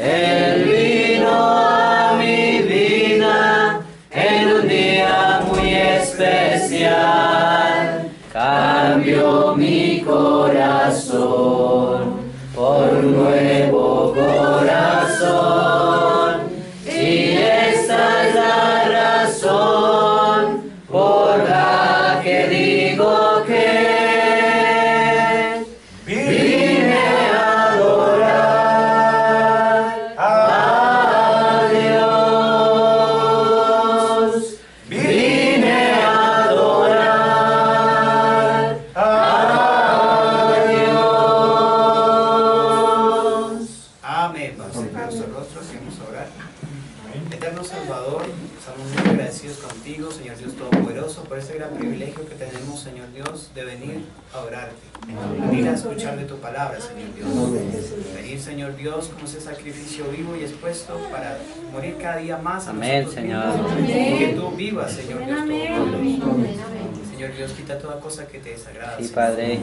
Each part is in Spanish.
Él vino a mi vida en un día muy especial. Cambió mi corazón por un nuevo corazón. Y esta es la razón por la que digo que vine a adorar a Dios. Vine a adorar a Dios. Amén. Vamos a cerrar nuestros rostros y vamos a orar. Eterno Salvador, estamos muy agradecidos contigo, Señor Dios Todopoderoso, por este gran privilegio que tenemos, Señor Dios, de venir a orarte, venir a escuchar de tu palabra, Señor Dios. Venir, Señor Dios, como ese sacrificio vivo y expuesto para morir cada día más a Amén, nosotros Señor. mismos, y que tú vivas, Señor Dios Todopoderoso. Señor Dios, quita toda cosa que te desagrada. Sí, Señor. Padre.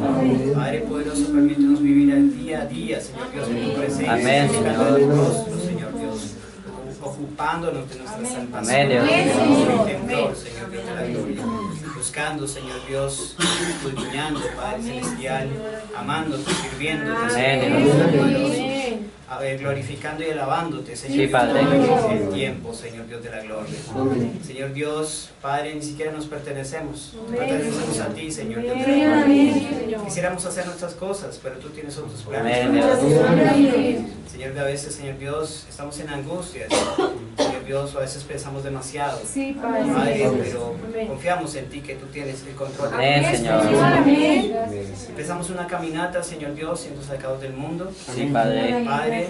Padre poderoso, permítenos vivir el día a día, Señor Dios, en tu presencia, Amén, buscando Señor. tu rostro, Señor Dios, ocupándonos de nuestra salvación, Amén, Dios. y temblor, Señor Dios de la gloria, buscando, Señor Dios, escudriñando, Padre Celestial, amándote, sirviéndote, Amén, Señor Dios. Dios, glorificando y alabándote, Señor Sí, Dios, Padre. todo el tiempo, Señor Dios de la gloria. Señor Dios, Padre, ni siquiera nos pertenecemos a ti, Señor Dios de la gloria. Quisiéramos hacer nuestras cosas, pero tú tienes otros planes. Amén, Dios. Señor, a veces, Señor Dios, estamos en angustia, Señor Dios, a veces pensamos demasiado, Padre, pero confiamos en ti, que tú tienes el control. Amén, Señor. Empezamos una caminata, Señor Dios, siendo sacados del mundo. Sí, Padre. Padre,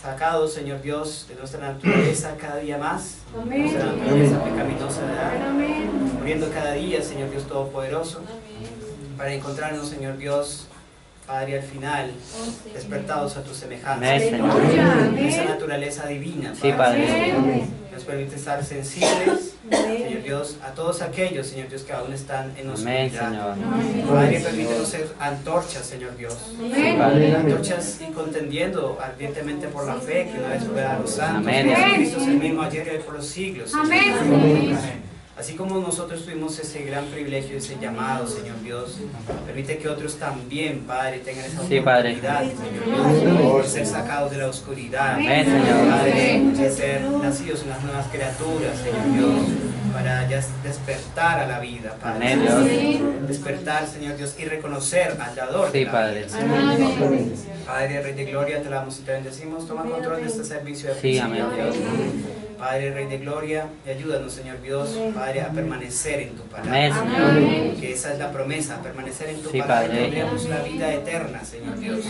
sacados, Señor Dios, de nuestra naturaleza cada día más, nuestra naturaleza pecaminosa, ¿verdad? Muriendo cada día, Señor Dios Todopoderoso, para encontrarnos, Señor Dios, Padre, al final, despertados a tu semejanza. Amén, Señor. Esa naturaleza divina, Sí, Padre. nos permite estar sensibles, Señor Dios, a todos aquellos, Señor Dios, que aún están en Amén, oscuridad. Señor. Padre, permítenos ser antorchas, Señor Dios. Sí, Padre. Antorchas y contendiendo ardientemente por la fe que una vez fue a los santos. Amén. Jesucristo es el mismo ayer y hoy por los siglos. Señor. Amén. Así como nosotros tuvimos ese gran privilegio, ese llamado, Señor Dios, permite que otros también, Padre, tengan esa Sí, Padre. oportunidad, Señor Dios, de ser sacados de la oscuridad, Amén, Señor. Padre, de ser nacidos en las nuevas criaturas, Señor Dios, para ya despertar a la vida, Padre. Amén, Dios. Despertar, Señor Dios, y reconocer al dador de Sí, la Padre. vida, Señor Dios. Padre, Rey de Gloria, te alabamos y te bendecimos. Toma control de este servicio de Sí, Señor amén. Dios. Padre, Rey de Gloria, y ayúdanos, Señor Dios, Padre, a permanecer en tu palabra. Amén, Señor. Que esa es la promesa, permanecer en tu Sí, palabra. Padre. Tendremos la vida eterna, Señor Dios.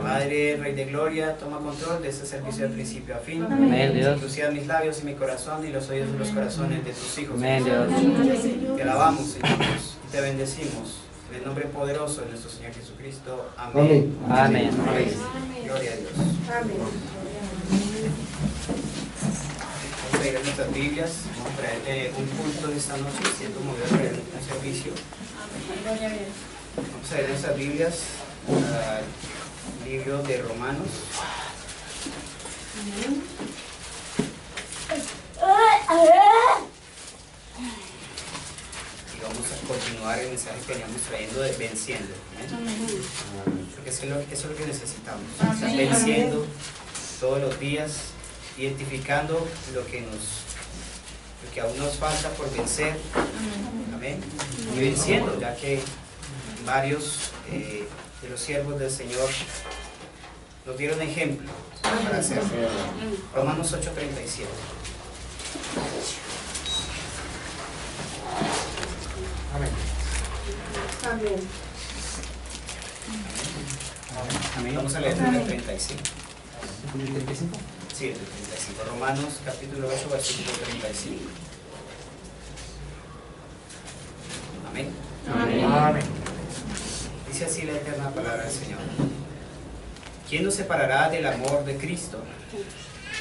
Padre, Rey de Gloria, toma control de este servicio de principio a fin. Amén, Dios. Inclusive mis labios y mi corazón y los oídos de los corazones de tus hijos. Amén, Dios. Te alabamos, Señor Dios, y te bendecimos. En el nombre poderoso de nuestro Señor Jesucristo. Amén. Amén. Gloria a Dios. Vamos a ir a nuestras Biblias. Vamos a traer un punto de esta noche. Siento mover a traer un servicio. Vamos a ver nuestras Biblias al libro de Romanos. Y vamos a continuar el mensaje que veníamos trayendo de venciendo. Porque eso es lo que necesitamos. Estar venciendo todos los días, identificando lo que aún nos falta por vencer. Amén. Y venciendo, ya que varios de los siervos del Señor nos dieron ejemplo para hacerlo. Romanos 8:37. Amén. Amén. Vamos a leer el 35. Sí, el 35. Romanos capítulo 8, versículo 35. Amén. Amén. Dice así la eterna palabra del Señor. ¿Quién nos separará del amor de Cristo?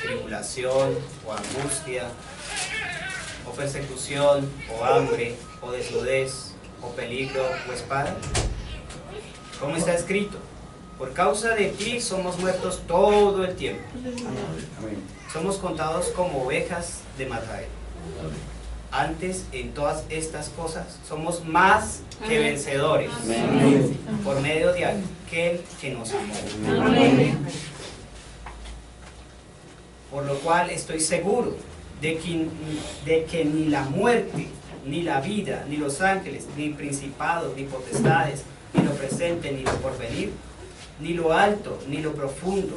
¿Tribulación o angustia? ¿O persecución o hambre? ¿O desnudez? ¿O peligro o espada? ¿Cómo está escrito? Por causa de ti somos muertos todo el tiempo. Somos contados como ovejas de matadero. Antes, en todas estas cosas, somos más que vencedores por medio de aquel que nos amó. Por lo cual estoy seguro de que ni la muerte, ni la vida, ni los ángeles, ni principados, ni potestades, ni lo presente, ni lo porvenir, ni lo alto, ni lo profundo,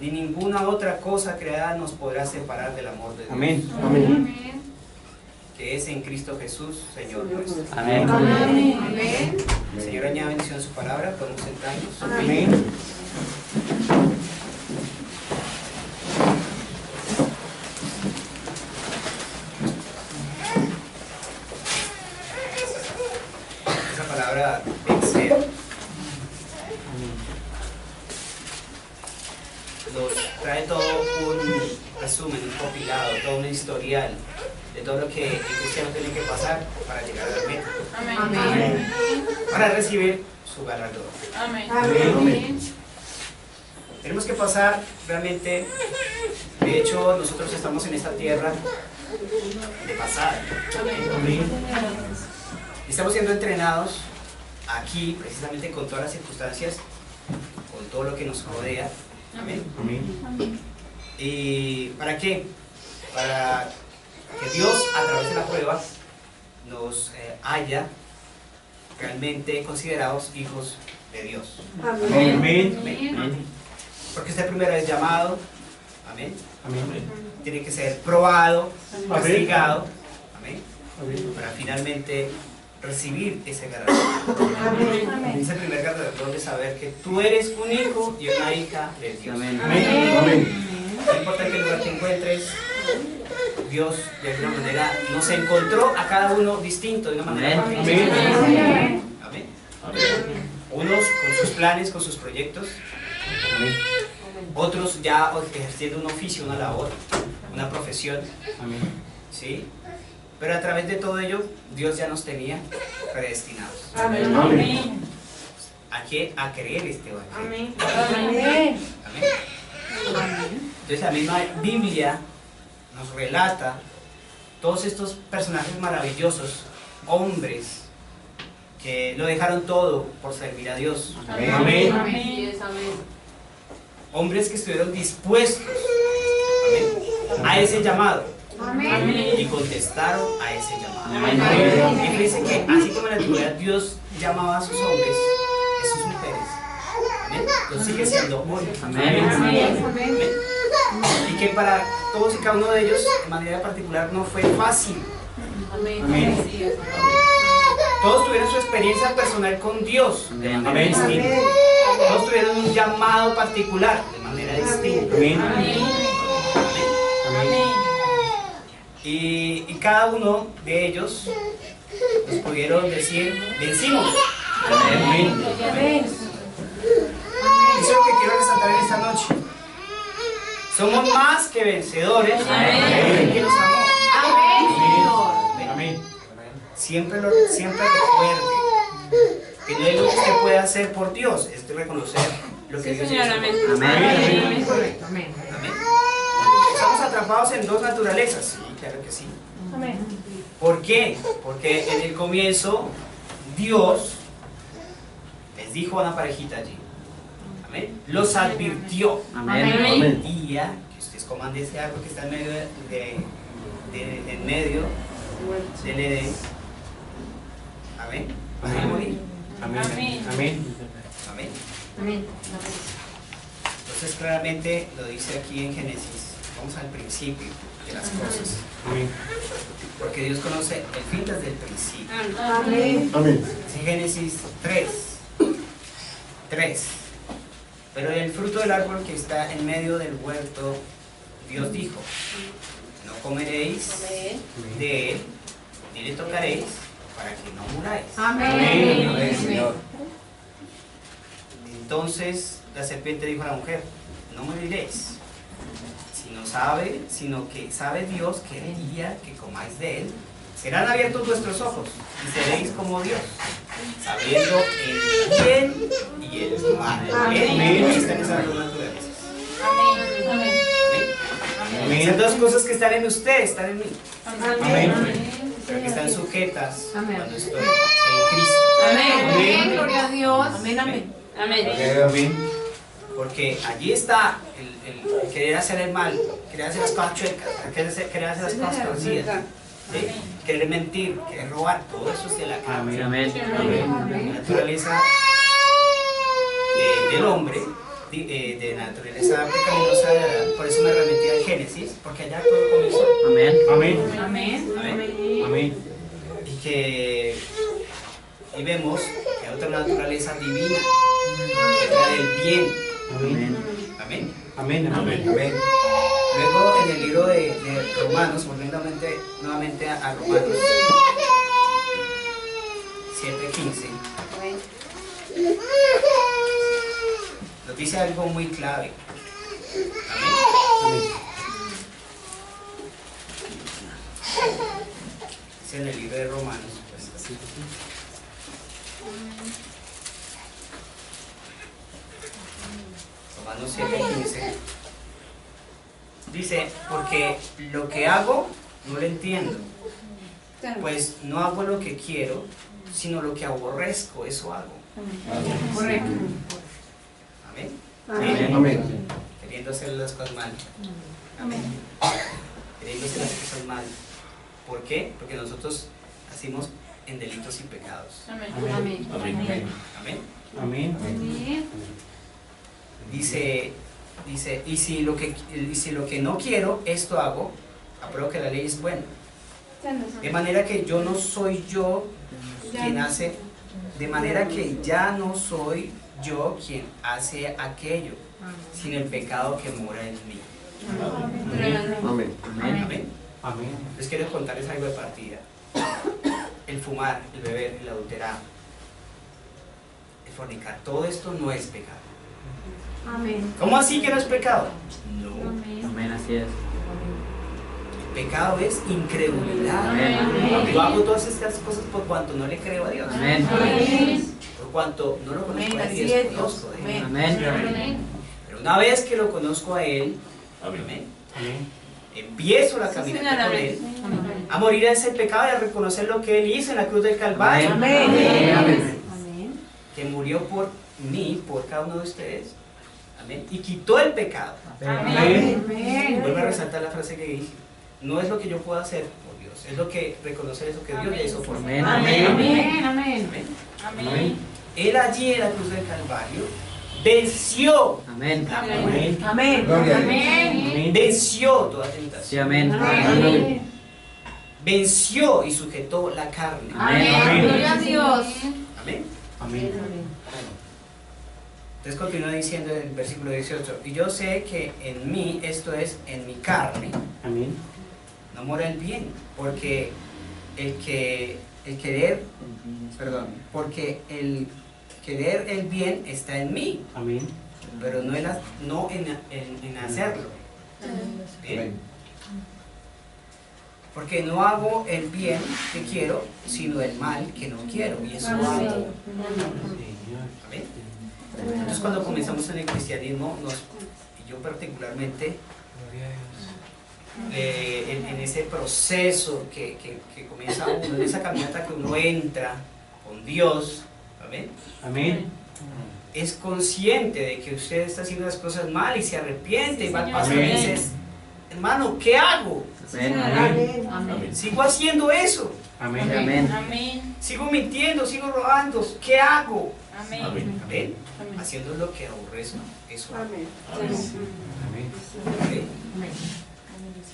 ni ninguna otra cosa creada nos podrá separar del amor de Dios. Amén. Que es en Cristo Jesús, Señor nuestro. Amén. El Señor añade bendición a su palabra, podemos sentarnos. Amén. Esa palabra vencer nos trae todo un resumen, un compilado, todo un historial de todo lo que el cristiano tiene que pasar para llegar a la meta. Amén. Para recibir su galardón. Amén. Tenemos que pasar realmente, de hecho nosotros estamos en esta tierra de pasada. Y estamos siendo entrenados aquí precisamente con todas las circunstancias, con todo lo que nos rodea. Amén. ¿Y para qué? Para que Dios a través de la prueba nos haya realmente considerados hijos de Dios. Amén. Porque usted primero es llamado, amén. Tiene que ser probado, castigado, amén, para finalmente recibir ese galardón. Ese primer galardón de saber que tú eres un hijo y una hija de Dios. Amén. No importa en qué lugar te encuentres, Dios de alguna manera nos encontró a cada uno distinto, de una manera particular. Amén. Unos con sus planes, con sus proyectos. Otros ya ejerciendo un oficio, una labor, una profesión. ¿Sí? Pero a través de todo ello, Dios ya nos tenía predestinados. ¿A qué? A creer este evangelio. Amén. Entonces la misma Biblia nos relata todos estos personajes maravillosos, hombres que lo dejaron todo por servir a Dios. Hombres que estuvieron dispuestos, amén, a ese llamado y contestaron a ese llamado. Y fíjense que así como en la antigüedad Dios llamaba a sus hombres, a sus mujeres, amén, lo sigue siendo hoy. Amén. Y que para todos y cada uno de ellos, de manera particular, no fue fácil. Todos tuvieron su experiencia personal con Dios de manera distinta. Todos tuvieron un llamado particular de manera distinta. Y cada uno de ellos nos pudieron decir, vencimos. Eso es lo que quiero resaltar en esta noche. Somos más que vencedores. Que nos amó. Amén. Siempre recuerde que no es lo que usted puede hacer por Dios, es reconocer lo que Dios hizo. Amén. Estamos atrapados en dos naturalezas. Sí, claro que sí. ¿Por qué? Porque en el comienzo Dios les dijo a una parejita allí. Amén. Los advirtió. El día que ustedes coman de ese árbol que está en medio del Edén. Amén. Van a morir. Amén. Entonces claramente lo dice aquí en Génesis. Vamos al principio de las cosas. Porque Dios conoce el fin desde el principio. Dice Génesis 3. Pero el fruto del árbol que está en medio del huerto, Dios dijo, no comeréis de él, ni le tocaréis, para que no muráis. Amén. Entonces la serpiente dijo a la mujer, no moriréis, sino que sabe Dios que el día que comáis de él, serán abiertos vuestros ojos y seréis como Dios, sabiendo el bien y el mal. Amén. Están esas dos naturalezas. Amén. Amén. Amén. Esas dos cosas que están en usted están en mí, Amén. pero que están sujetas Amén. cuando estoy en Cristo. Amén. Gloria a Dios. Amén. Amén. Amén. Amén. Porque allí está el querer hacer el mal, querer hacer las cosas chuecas, querer hacer las cosas torcidas, ¿sí? Querer mentir, querer robar, todo eso es de la carne. Amén. La naturaleza del hombre, de la naturaleza pecaminosa de Adán. Por eso me remití al Génesis, porque allá todo comenzó. Amén. Amén. Amén. Amén. Y vemos que hay otra naturaleza divina, que es la del bien. Amén. Amén. Amén. Amén. Luego en el libro de Romanos, volviendo nuevamente a Romanos 7:15, nos dice algo muy clave. Amén. Dice en el libro de Romanos, pues así. Romanos 7:15 dice, porque lo que hago no lo entiendo, pues no hago lo que quiero, sino lo que aborrezco, eso hago. Correcto. Amén. Amén. Queriendo hacer las cosas mal. Amén. Queriendo hacer las cosas mal. ¿Por qué? Porque nosotros nacimos en delitos y pecados. Amén. Amén. Amén. Amén. Dice, y si lo que no quiero, esto hago, apruebo que la ley es buena. De manera que yo no soy yo quien hace, de manera que ya no soy yo quien hace aquello, sino el pecado que mora en mí. Amén. Amén. Amén. Les quiero contarles algo de partida. El fumar, el beber, el adulterar, el fornicar, todo esto no es pecado. Amén. ¿Cómo así que no es pecado? No. Amén, así es. Pecado es incredulidad. Amén. Yo hago todas estas cosas por cuanto no le creo a Dios. Amén. Por cuanto no lo conozco a él y Así es, desconozco de él. Amén. Pero una vez que lo conozco a él, amén, Amén. empiezo la caminata con él, a morir a ese pecado y a reconocer lo que él hizo en la cruz del Calvario. Amén. Que murió por mí, por cada uno de ustedes. Amén. Y quitó el pecado. Amén. Vuelvo a resaltar la frase que dije. No es lo que yo puedo hacer por Dios, es lo que reconocer eso que Dios ya hizo por mí. Amén. Amén. Amén. Él allí en la cruz del Calvario venció Amén. la muerte, Amén. Amén. venció toda Sí, tentación, amén. venció y sujetó la carne. Amén. Gloria a Dios. Amén. Amén. Entonces continúa diciendo en el versículo 18, y yo sé que en mí, esto es, en mi carne, Amén. no mora el bien, porque porque el querer el bien está en mí, Amén. pero no en hacerlo. ¿Bien? Porque no hago el bien que quiero, sino el mal que no quiero, y eso hago. Amén. Entonces cuando comenzamos en el cristianismo, y yo particularmente, en ese proceso que comienza uno, en esa caminata que uno entra con Dios, ¿amén? Amén. Es consciente de que usted está haciendo las cosas mal y se arrepiente y va al pastor y Amén. dice, hermano, ¿qué hago? Amén. Sigo haciendo eso, Amén. Amén. Amén. sigo mintiendo, sigo robando, ¿qué hago? Amén. Amén. Haciendo lo que aborrezco, eso hago. Amén. ¿Ok?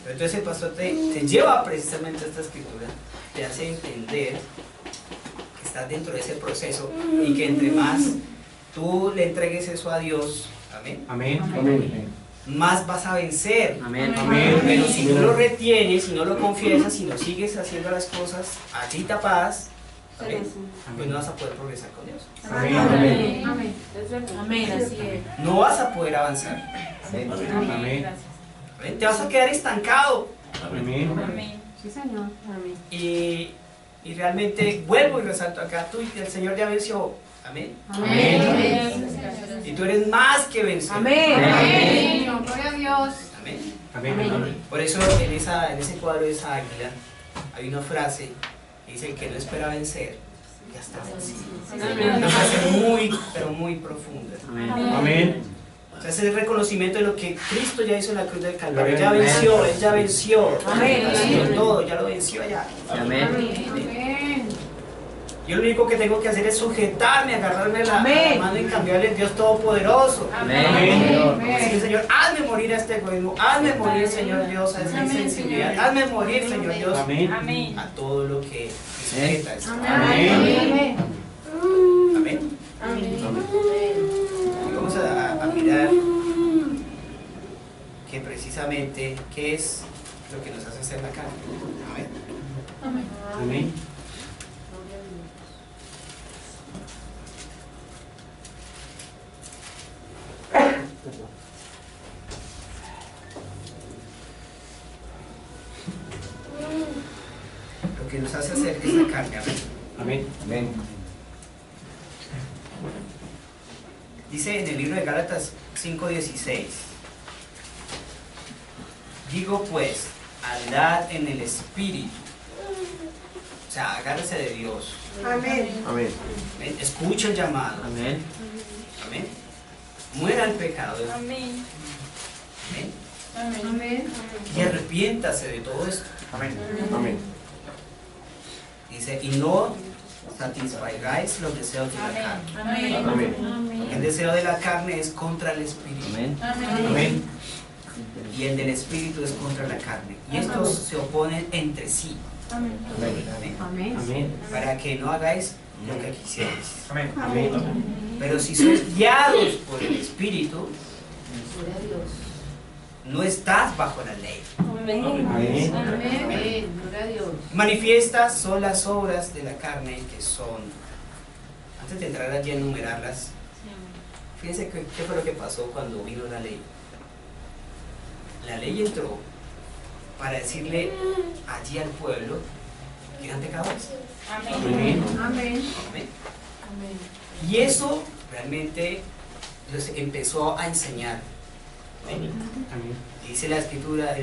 Pero entonces el pastor te lleva precisamente a esta escritura, te hace entender que estás dentro de ese proceso y que entre más tú le entregues eso a Dios, amén, Amén. más vas a vencer. Amén. Pero si no lo retienes, si no lo confiesas, si no sigues haciendo las cosas así tapadas, amén, pues no vas a poder progresar con Dios. Amén. Amén. Amén. Así es. No vas a poder avanzar. Amén. Amén. Te vas a quedar estancado. Amén. Amén. Sí, Señor. Amén. Y realmente vuelvo y resalto acá, tú y el Señor ya venció. Amén. Amén. Y tú eres más que vencedor. Amén. Amén. Gloria a Dios. Amén. Amén. Por eso en ese cuadro de esa águila hay una frase que dice: el que no espera vencer, ya está vencido. Una frase muy, pero muy profunda. Amén. O sea, ese es el reconocimiento de lo que Cristo ya hizo en la cruz del Calvario. Ya venció, Él ya venció. Amén. Todo, ya lo venció allá. Amén. Amén. Yo lo único que tengo que hacer es sujetarme, agarrarme la mano y cambiarle al Dios Todopoderoso. Amén. Decirle: Señor, hazme morir a este egoísmo, hazme morir, Señor Dios, a esta insensibilidad, hazme morir, Señor Dios, Amén. a todo lo que sujeta esto. Amén. Amén. Y vamos a mirar que precisamente qué es lo que nos hace hacer la carne. Amén. Amén. Lo que nos hace hacer es la carne. Amén. Amén. Dice en el libro de Gálatas 5:16: digo pues, andad en el Espíritu. O sea, agárrese de Dios. Amén. Amén. Amén. Escucha el llamado. Amén. Amén. Muera el pecado. Amén. Amén. Amén. Y arrepiéntase de todo esto. Amén. Amén. Dice: y no satisfagáis los deseos de la carne. Amén. Amén. El deseo de la carne es contra el Espíritu. Amén. Amén. Y el del Espíritu es contra la carne. Y estos se oponen entre sí. Amén. Amén. Amén. Amén. Para que no hagáis lo que quisierais. Amén. Pero si sois guiados por el Espíritu, no estás bajo la ley. Amén. Amén. Gloria a Dios. Manifiestas son las obras de la carne, que son, antes de entrar allí a enumerarlas, fíjense qué fue lo que pasó cuando vino la ley. La ley entró para decirle allí al pueblo que eran pecadores. Amén. Amén. Amén. Y eso realmente los empezó a enseñar. Amén. Dice la escritura,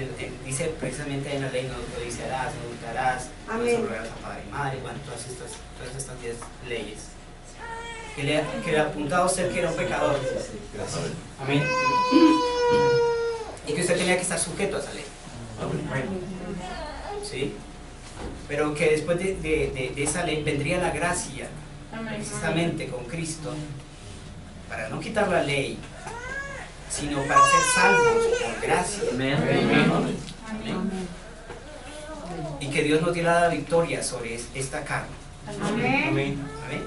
dice precisamente en la ley: no codiciarás, no hurtarás, no desobrarás a padre y madre. Bueno, todas estas 10 leyes que le apuntaba a usted que era un pecador. Amén. Y que usted tenía que estar sujeto a esa ley. ¿Sí? Pero que después de esa ley vendría la gracia, precisamente con Cristo, para no quitar la ley, sino para ser salvos por gracia. Amén. Y que Dios nos diera la victoria sobre esta carne. Amén. Amén. Amén.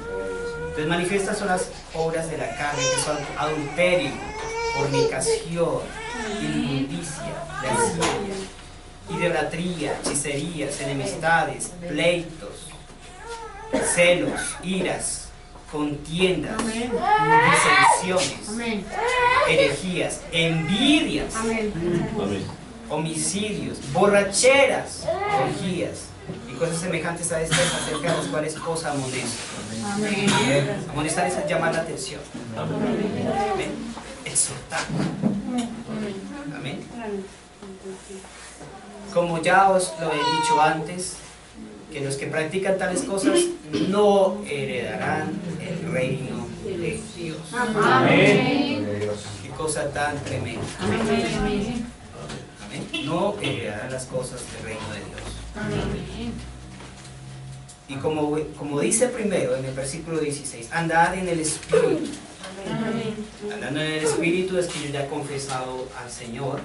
Entonces, manifiestas son las obras de la carne, que son adulterio, fornicación, inmundicia, lascivia, idolatría, hechicerías, enemistades, pleitos, celos, iras, contiendas, disensiones, Amén. herejías, envidias, Amén. homicidios, borracheras, orgías y cosas semejantes a estas, acerca de las cuales os amonesto. Amén. Amonestar es llamar la atención. Amén. Exhortar. Amén. Como ya os lo he dicho antes, que los que practican tales cosas no heredarán el reino de Dios. Amén. Qué cosa tan tremenda. Amén. Amén. No heredarán las cosas del reino de Dios. Amén. Y como dice primero en el versículo 16: andad en el Espíritu. Andando en el Espíritu es que yo ya he confesado al Señor,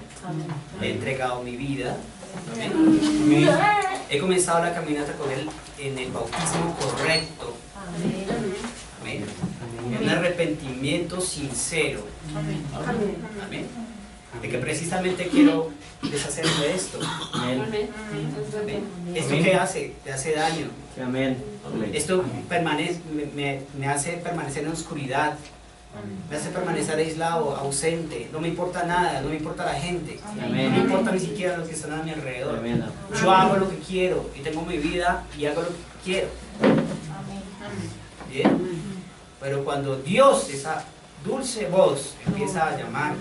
he entregado mi vida. Amén. He comenzado la caminata con Él en el bautismo correcto. Amén. En un arrepentimiento sincero. Amén. De que precisamente quiero deshacerme de esto. Amén. Esto que hace, te hace daño. Amén. Esto me hace permanecer en la oscuridad. Me hace permanecer aislado, ausente. No me importa nada, no me importa la gente. Amén. No me importa ni siquiera los que están a mi alrededor. Amén. Yo hago lo que quiero y tengo mi vida y hago lo que quiero. Bien. Pero cuando Dios, esa dulce voz, empieza a llamar,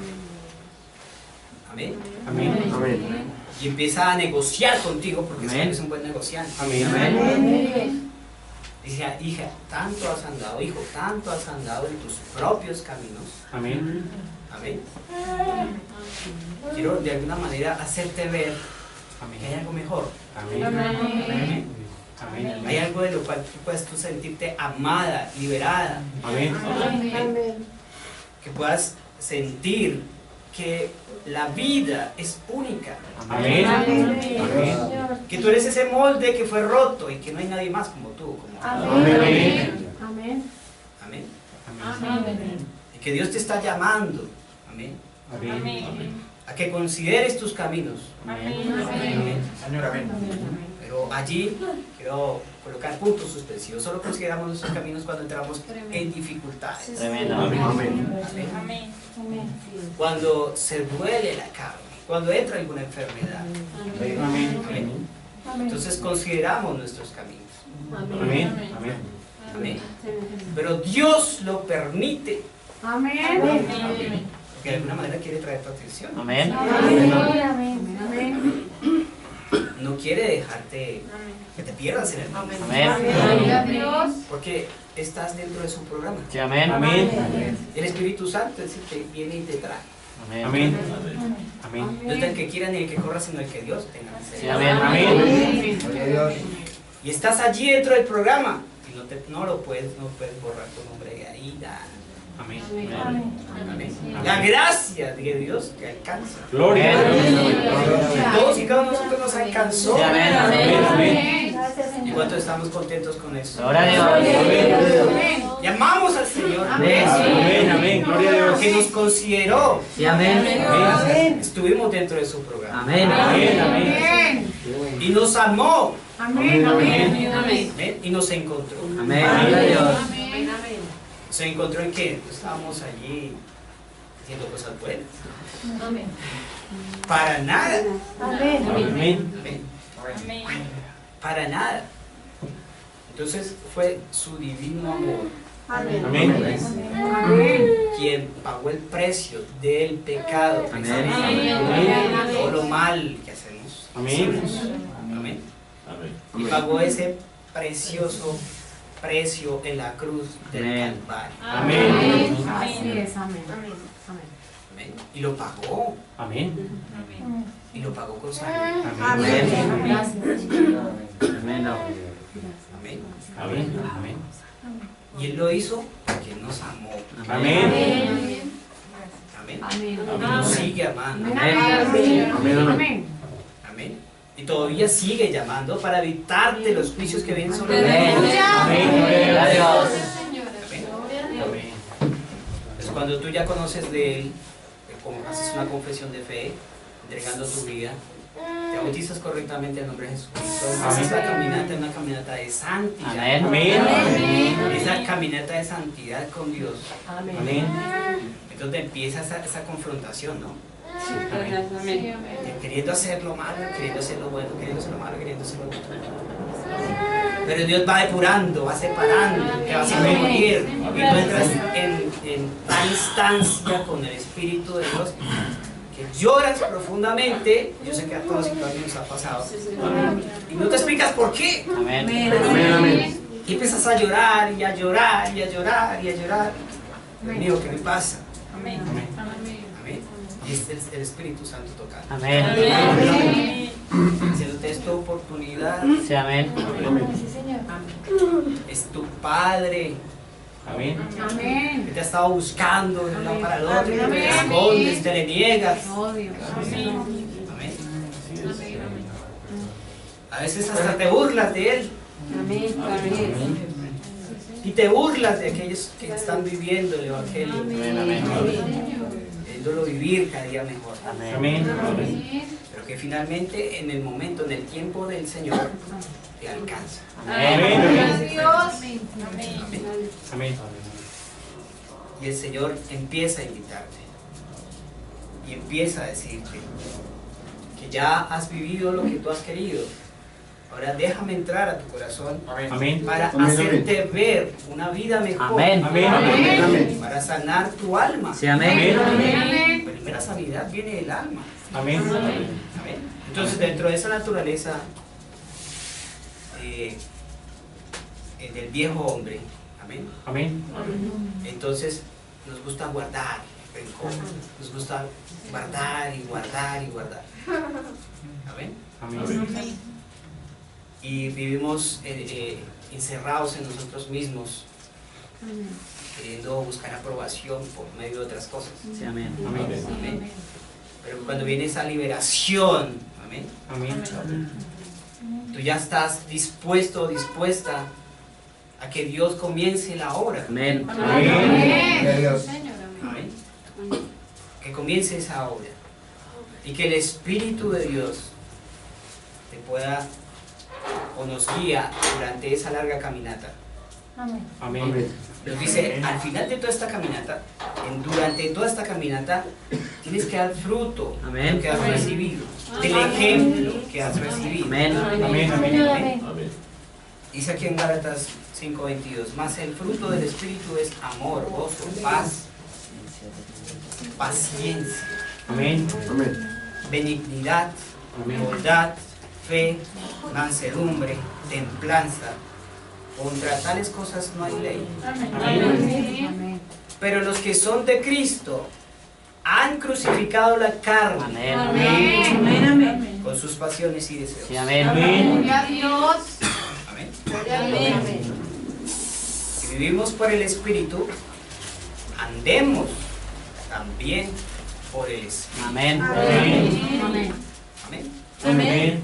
amén, Amén. y empieza a negociar contigo, porque Amén. es un buen negociante. Amén. Dice, hija, tanto has andado, hijo, tanto has andado en tus propios caminos. Amén. Amén. Quiero de alguna manera hacerte ver que hay algo mejor. Amén. Amén. Amén. Hay algo de lo cual tú puedes tú sentirte amada, liberada. Amén. Que puedas sentir que la vida es única. Amén. Amén. Que tú eres ese molde que fue roto y que no hay nadie más como tú. Amén. Amén. Amén. Y que Dios te está llamando. Amén. Amén. A que consideres tus caminos. Amén. Señor, amén. Pero allí quiero colocar puntos suspensivos. Solo consideramos nuestros caminos cuando entramos en dificultades. Tremendo. Amén. Amén. Cuando se duele la carne. Cuando entra alguna enfermedad. Amén. Amén. Entonces consideramos nuestros caminos. Amén. Amén. Amén. Pero Dios lo permite. Porque de alguna manera quiere traer tu atención. Amén. No quiere dejarte que te pierdas en el camino. Amén. Porque estás dentro de su programa. Sí, amén. Amén. El Espíritu Santo es el que viene y te trae. Amén. Amén. No es el que quiera ni el que corra, sino el que Dios tenga Sí, misericordia. amén. Amén. Y estás allí dentro del programa. Y no puedes borrar tu nombre de ahí. Amén. Amén. La gracia de Dios te alcanza. Gloria a Y todos y cada uno de nosotros nos alcanzó. Sí, amén. Amén. ¿Y cuánto estamos contentos con eso? Gloria a Dios. Llamamos al Señor. Amén. Amén. Gloria a Dios. Que nos consideró. Sí, amén. Estuvimos dentro de su programa. Amén. Amén. Y nos amó. Amén. Amén. Y nos encontró. Amén. Gloria a Dios. ¿Se encontró en qué? Estábamos allí haciendo cosas buenas. Para nada. Amén. Amén. Para nada. Entonces fue su divino amor Amén. quien pagó el precio del pecado. Amén. Todo lo mal que hacemos. Amén. Amén. Y pagó ese precioso precio en la cruz del Amén. Calvario. Amén. Amén. Y lo pagó. Amén. Y lo pagó con sangre. Amén. Amén. Amén. Amén. Amén. Y Él lo hizo porque Él nos amó. Amén. Amén. Y nos sigue amando. Amén. Amén. Y todavía sigue llamando para evitarte los juicios que vienen sobre Amén. nosotros. Amén. Gloria a Dios. Amén. Amén. Es cuando tú ya conoces de Él, haces una confesión de fe, entregando tu vida, te bautizas correctamente en nombre de Jesucristo. Haces la caminata, una caminata de santidad. Amén. Esa caminata de santidad con Dios. Amén. Entonces empieza esa confrontación, ¿no? Amén. Queriendo hacer lo malo, queriendo hacer lo bueno, queriendo hacer lo malo, queriendo hacer lo bueno. Pero Dios va depurando, va separando, te va haciendo morir. Y tú entras en tal instancia con el Espíritu de Dios que lloras profundamente. Yo sé que a todos y todas nos ha pasado. Y no te explicas por qué. Amén. Y empiezas a llorar y a llorar y a llorar y a llorar. Dios mío, ¿qué me pasa? Amén. Amén. Y es el Espíritu Santo tocando. Amén. Haciéndote esta oportunidad. Sí, amén. Es tu Padre Amén. que te ha estado buscando de un lado para el otro. Y tú te escondes, te le niegas. Amén. A veces hasta te burlas de Él. Y te burlas de aquellos que están viviendo el Evangelio. Queriéndolo vivir cada día mejor. Amén. Pero que finalmente en el momento, en el tiempo del Señor, te alcanza. Amén. Amén. Amén. Y el Señor empieza a invitarte y empieza a decirte que ya has vivido lo que tú has querido. Ahora déjame entrar a tu corazón Amén. para Amén. hacerte ver una vida mejor, Amén. Amén. Amén. para sanar tu alma. Sí, amén. La primera sanidad viene del alma. Amén. Amén. Entonces, dentro de esa naturaleza del viejo hombre, amén. Amén. Entonces, nos gusta guardar rencor, nos gusta guardar y guardar y guardar. Amén. Amén. Y vivimos encerrados en nosotros mismos, queriendo buscar aprobación por medio de otras cosas. Sí, amén. Amén. Amén. Pero cuando viene esa liberación, amén, Amén. tú ya estás dispuesto o dispuesta a que Dios comience la obra. Amén. Gloria a Dios. Amén. Que comience esa obra. Y que el Espíritu de Dios te pueda o nos guía durante esa larga caminata. Amén. Nos dice, al final de toda esta caminata, durante toda esta caminata, tienes que dar fruto de Amén. lo que has recibido, del ejemplo que has recibido. Amén. Amén. Amén. Dice aquí en Gálatas 5:22, más el fruto del Espíritu es amor, gozo, paz, paciencia, Amén. Amén. benignidad, Amén. bondad, fe, mansedumbre, templanza. Contra tales cosas no hay ley. Amén. Pero los que son de Cristo han crucificado la carne Amén. con sus pasiones y deseos. Sí, amén. Amén. Amén. Si vivimos por el Espíritu, andemos también por el Espíritu. Amén. Amén. Amén. Amén.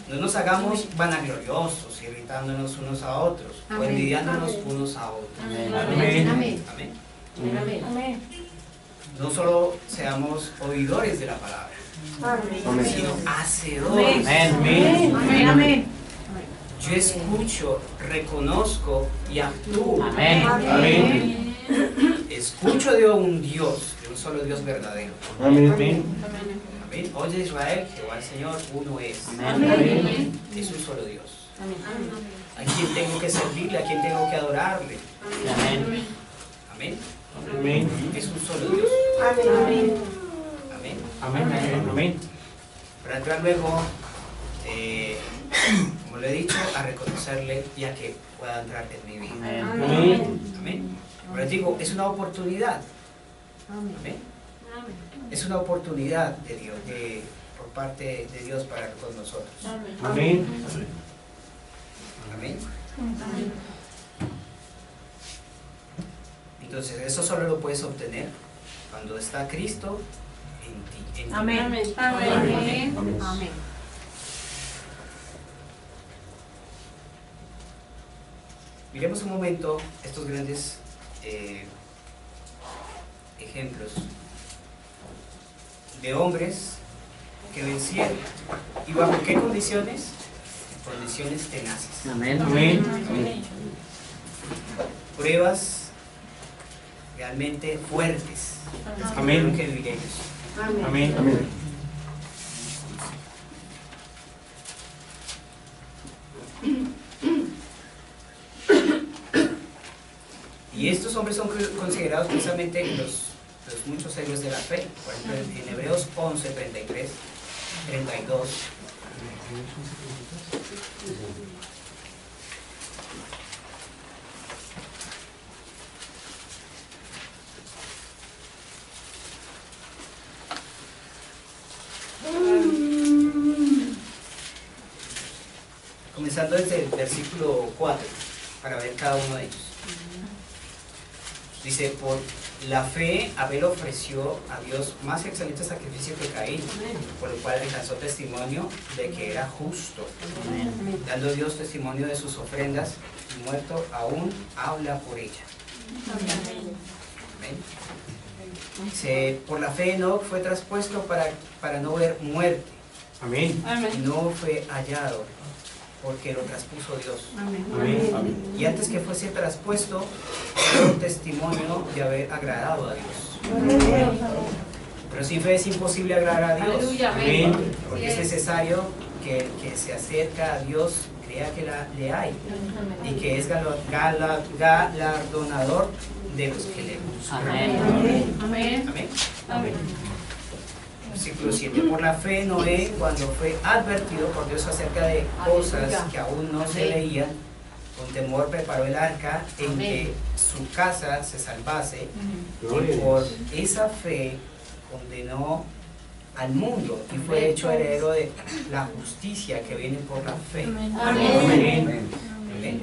No nos hagamos vanagloriosos, irritándonos unos a otros o envidiándonos unos a otros. Amén. Amén. No solo seamos oidores de la palabra, sino hacedores. Amén. Yo escucho, reconozco y actúo. Amén. Amén. Escucho de un Dios, de un solo Dios verdadero. Amén. Amén. Oye Israel, Jehová el Señor, uno es. Amén. Es un solo Dios. ¿A quién tengo que servirle? ¿A quién tengo que adorarle? Sí, amén. Amén. Amén. Es un solo Dios. Amén. Amén. Amén. Para entrar luego, como lo he dicho, a reconocerle y a que pueda entrar en mi vida. Amén. Amén. Pero digo, es una oportunidad. Amén. Es una oportunidad de Dios, por parte de Dios para con nosotros. Amén. Amén. Entonces, eso solo lo puedes obtener cuando está Cristo en ti. En ti. Amén. Miremos un momento estos grandes ejemplos de hombres que vencieron. ¿Y bajo qué condiciones? Condiciones tenaces. Amén. Amén. Pruebas realmente fuertes. Amén. Que vivir ellos. Amén. Amén. Y estos hombres son considerados precisamente los muchos héroes de la fe. Por ejemplo, en Hebreos 11, 33, 32. Comenzando desde el versículo 4, para ver cada uno de ellos. Dice, por la fe Abel ofreció a Dios más excelente sacrificio que Caín, por lo cual alcanzó testimonio de que era justo, dando Dios testimonio de sus ofrendas, y muerto aún habla por ella. Amén. Dice, por la fe Enoc fue traspuesto para no ver muerte, Amén. y no fue hallado, porque lo traspuso Dios. Amén. Y antes que fuese traspuesto, dio testimonio de haber agradado a Dios. Pero sin fe es imposible agradar a Dios, Aleluya. Amén. porque es necesario que el que se acerca a Dios crea que le hay y que es galardonador de los que le buscan. Amén. Amén. Amén. Amén. Versículo 7. Por la fe Noé, cuando fue advertido por Dios acerca de cosas que aún no se veían, con temor preparó el arca en que su casa se salvase, y por esa fe condenó al mundo y fue hecho heredero de la justicia que viene por la fe. Amén. Amén. Amén.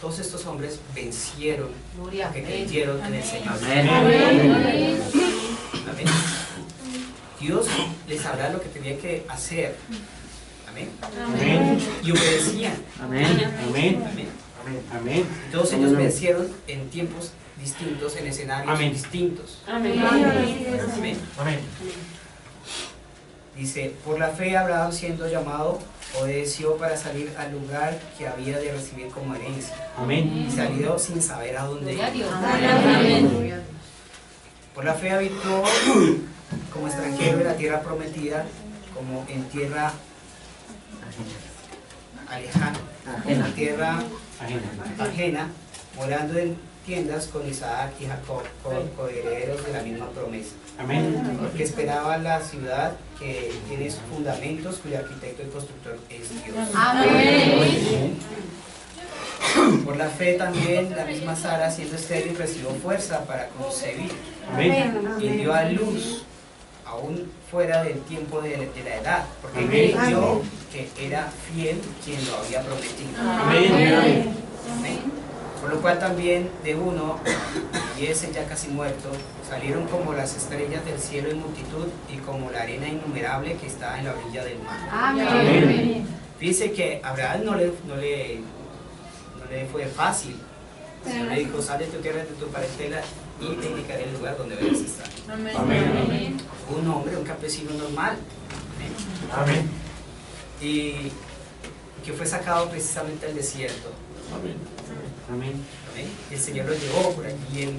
Todos estos hombres vencieron Gloria. porque creyeron en el Señor. Amén. Amén. Amén. Dios les hablaba lo que tenía que hacer. Amén. Amén. Y obedecían. Amén. Amén. Amén. Amén. Todos ellos vencieron en tiempos distintos, en escenarios Amén. distintos. Amén. Amén. Amén. Dice, por la fe Abraham, siendo llamado, obedeció para salir al lugar que había de recibir como herencia. Amén. Y salió sin saber a dónde Gloria a ir. Dios. Amén. Por la fe habitó como extranjero en la tierra prometida, como en tierra alejana, en tierra ajena, morando en tiendas con Isaac y Jacob, coherederos de la misma promesa. Amén. Porque esperaba la ciudad que tiene sus fundamentos, cuyo arquitecto y constructor es Dios. Amén. Por la fe también la misma Sara, siendo estéril, recibió fuerza para concebir Amén. y dio a luz aún fuera del tiempo de la edad, porque Amén. creyó que era fiel quien lo había prometido. Amén. Amén. Por lo cual también de uno, y ese ya casi muerto, salieron como las estrellas del cielo en multitud y como la arena innumerable que está en la orilla del mar. Amén. Fíjense que a Abraham no le fue fácil. El Señor le dijo, sal de tu tierra, de tu parentela y te indicaré el lugar donde debes estar. Amén. Un hombre, un campesino normal, Amén. y que fue sacado precisamente al desierto. Amén. Amén. El Señor lo llevó por allí, él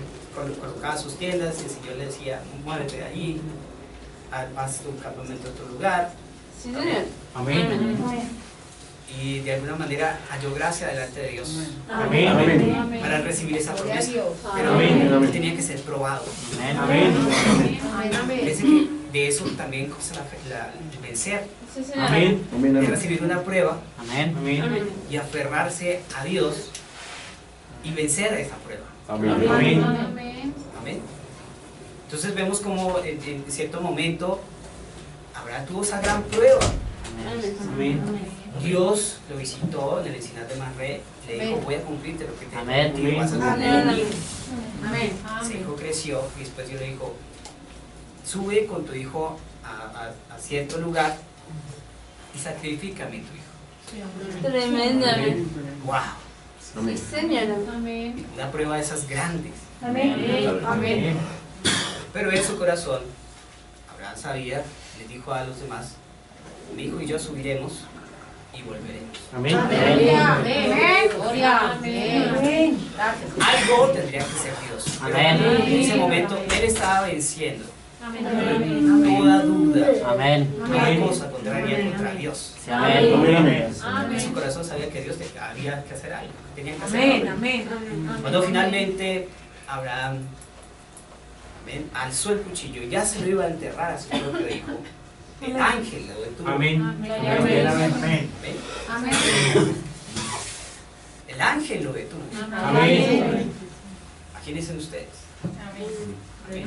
colocaba sus tiendas y el Señor le decía, muévete de allí, haz tu campamento en otro lugar. Amén. Y de alguna manera halló gracia delante de Dios Amén. para recibir esa promesa. Pero Amén. él tenía que ser probado. Amén. Parece que de eso también cosa el vencer, Amén. de recibir una prueba Amén. Amén. y aferrarse a Dios y vencer esa prueba. Amén. Amén. Entonces vemos como en cierto momento Abraham tuvo esa gran prueba. Amén. Dios lo visitó en el encinar de Mamre, le dijo, voy a cumplirte lo que te he Amén. prometido, vas a tener Amén. un hijo. Amén. Ese hijo creció y después Dios le dijo, sube con tu hijo a cierto lugar y sacrifícame tu hijo. Tremendamente. ¡Wow! Sí, señora. Amén. Una prueba de esas grandes. Amén. Pero en su corazón, Abraham sabía, le dijo a los demás, mi hijo y yo subiremos y volveremos. Amén. Amén. Gloria. Amén. Gracias. Algo tendría que ser Dios. Pero Amén. en ese momento él estaba venciendo Amén. toda duda, Amén. toda cosa contraria contra Dios. Sí, amén. En su corazón sabía que Dios había que hacer algo, tenía que hacer algo. Amén. Cuando finalmente Abraham, amén, alzó el cuchillo y ya se lo iba a enterrar a su propio hijo, el ángel lo detuvo. Amén. Amén. Amén. Amén. Amén. El ángel lo detuvo. Amén. ¿A quién dicen ustedes? Amén.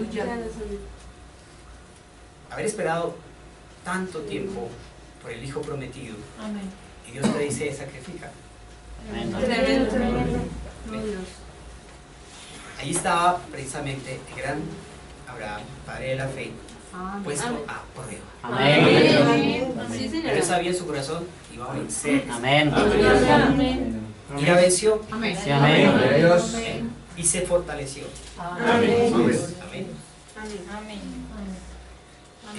Haber esperado tanto tiempo por el hijo prometido Amén. y Dios te dice sacrifica. Amén. Tremendo. Ahí estaba precisamente el gran Abraham, padre de la fe, puesto a prueba. Amén. Sí, Pero él señora. sabía en su corazón iba a vencer. Amén. Y la venció Amén. Sí, amén. Dios. y se fortaleció. Amén. Amén. Amén.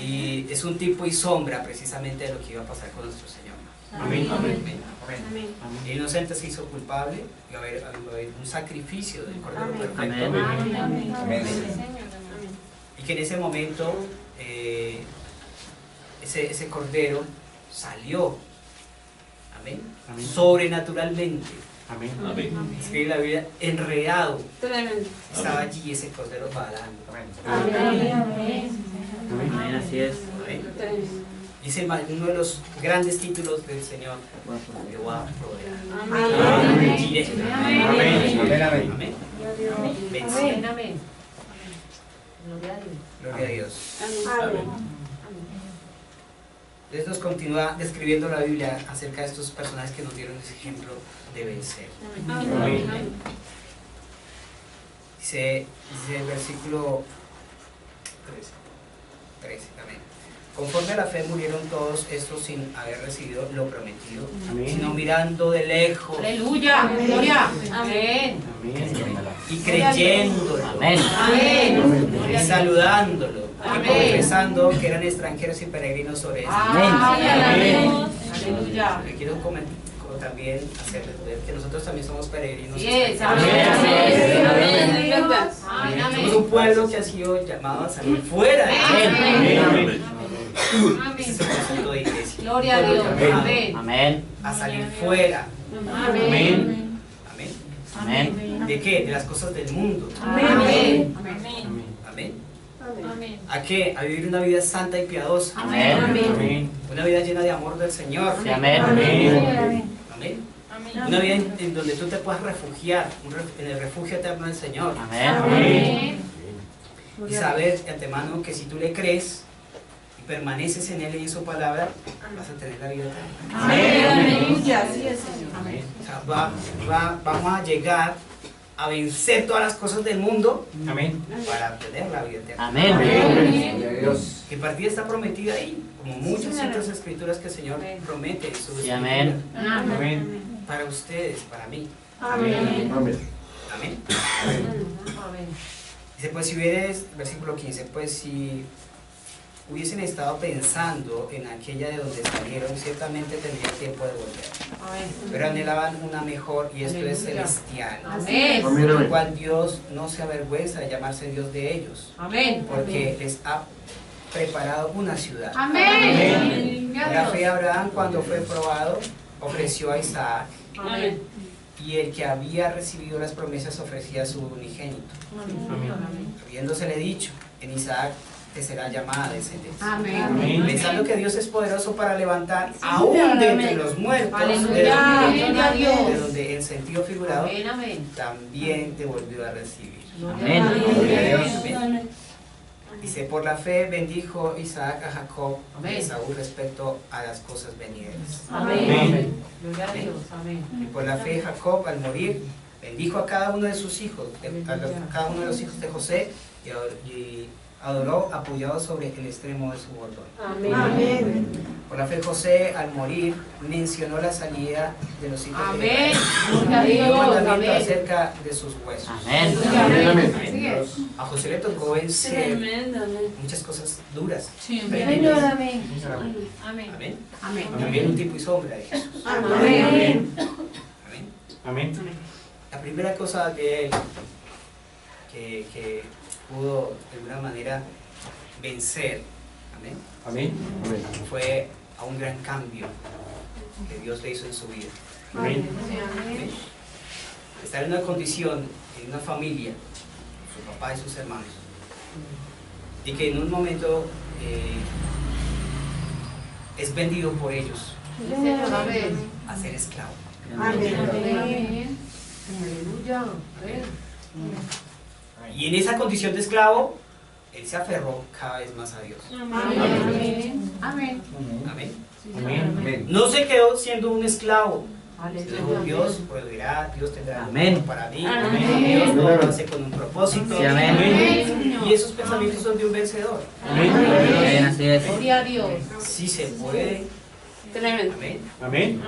Y es un tipo y sombra precisamente de lo que iba a pasar con nuestro Señor. Amén. Amén. El inocente se hizo culpable y va a haber un sacrificio del Cordero Perfecto. Amén. Amén. Y que en ese momento ese Cordero salió, amén, Amén. sobrenaturalmente. Amén. Escribe la Biblia, enredado. Tremendo. Estaba allí ese Cordero balando. Amén. Así es. Amén. Tremendo. Dice uno de los grandes títulos del Señor, te voy a proveer. Amén. Diré. Amén. Amén. Amén. Amén. Venciendo. Amén, amén. Gloria a Dios. Gloria a Dios. Amén. Entonces nos continúa describiendo la Biblia acerca de estos personajes que nos dieron ese ejemplo de vencer. Amén. Dice el versículo 13 también. Conforme a la fe murieron todos estos sin haber recibido lo prometido, Amén. sino mirando de lejos Aleluya. Gloria. Amén. y creyéndolo Amén. y saludándolo y Amén. confesando que eran extranjeros y peregrinos sobre esto. Amén. Aleluya. Le quiero también hacerles ver que nosotros también somos peregrinos. Yes, extranjeros. amén. Verdad. Amén, Somos amén. un pueblo que ha sido llamado a salir fuera de Amén. Ese es el concepto de iglesia. Gloria a Un pueblo Dios. llamado Amén. Amén. a salir fuera. Amén. Amén. Amén. ¿De qué? De las cosas del mundo. Amén. Amén. Amén. ¿A qué? A vivir una vida santa y piadosa. Amén. Amén. Una vida llena de amor del Señor. Sí, amén. Amén. Amén. Una vida en donde tú te puedas refugiar, en el refugio eterno del Señor. Amén. Y saber de antemano que si tú le crees y permaneces en Él y en su palabra, vas a tener la vida eterna. Amén. Aleluya. Así es, Señor. Amén. O sea, vamos a llegar a vencer todas las cosas del mundo Amén. para obtener la vida eterna. Amén. Gloria a Dios. Que partida está prometida ahí, como muchas otras escrituras que el Señor promete en su Sí, escritura. amén. Amén. Para ustedes, para mí. Amén. Amén. Amén. Amén. Dice, pues si hubieres, versículo 15, pues si hubiesen estado pensando en aquella de donde salieron, ciertamente tendrían tiempo de volver. Pero anhelaban una mejor, y esto es Aleluya. celestial. Amén. Amén. Por lo Amén. cual Dios no se avergüenza de llamarse Dios de ellos, Amén. porque les ha preparado una ciudad. Amén. La fe de Abraham, cuando fue probado, ofreció a Isaac, Amén. y el que había recibido las promesas ofrecía a su unigénito, habiéndosele dicho, en Isaac te será llamada descendencia. Amén. Amén. Pensando que Dios es poderoso para levantar aún de entre los muertos, Aleluya. Gloria a de Dios. donde en sentido figurado Amén. Amén. también te volvió a recibir. Amén. Gloria a Dios. Amén. Dice, por la fe bendijo Isaac a Jacob y Amén. a Esaú respecto a las cosas venideras. Amén. Gloria a Dios. Amén. Y por la fe Jacob, al morir, bendijo a cada uno de sus hijos, a cada uno de los hijos de José, y adoró apoyado sobre el extremo de su bordón. Amén. Por la fe José, al morir, mencionó la salida de los hijos de Amén. Israel. Gloria a Y dio Dios. mandamiento Amén. acerca de sus huesos. Amén. Amén. Amén. Amén. A José le tocó vencer Tremendo. muchas cosas duras. Amén. Terribles. Amén. Amén. Amén. Amén. También un tipo y sombra de Jesús. Amén. Amén. Amén. La primera cosa que él que pudo de alguna manera vencer, amén, Amén. fue a un gran cambio que Dios le hizo en su vida. Amén. Amén. Estar en una condición, en una familia, su papá y sus hermanos, y que en un momento es vendido por ellos Señor, amén. a ser esclavo. Amén. Amén. Aleluya. Amén. Y en esa condición de esclavo, él se aferró cada vez más a Dios. Amén. Amén. Amén. Amén. Amén. No se quedó siendo un esclavo. Aleluya. Dios proveerá, Dios tendrá algo Amén. para mí. Amén. Dios lo hace con un propósito. Sí, amén. Amén. Y esos pensamientos son de un vencedor. Amén. Amén. Así es. Gloria a Dios. Sí se puede. Tremendo. Amén. Amén.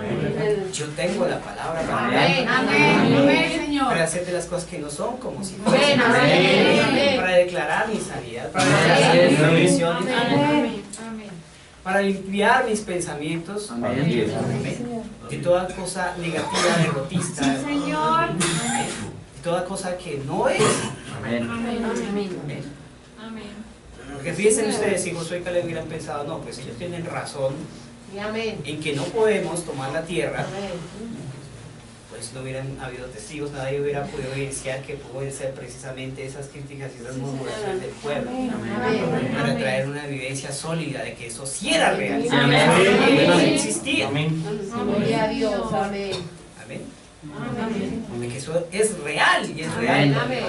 Yo tengo la palabra para, Amén. Amén. Amén, Señor. para hacerte las cosas que no son como si Amén. fuesen. Amén. Para declarar mi sanidad, para Amén. declarar mi Amén. bendición. Amén. Amén. para limpiar mis pensamientos Amén. de toda cosa negativa, derrotista, Señor. de toda cosa que no es. Amén. Amén. Amén. Porque fíjense ustedes, si Josué y Caleb hubieran pensado, no, pues ellos tienen razón Amén. en que no podemos tomar la tierra, pues no hubieran habido testigos, nadie hubiera podido evidenciar que pueden ser precisamente esas críticas y esas murmuraciones del pueblo, para traer una evidencia sólida de que eso sí era real, Amén. que eso sí existía. Amén. Gloria a Dios. Amén. Amén. Que eso es real y es real. Amén.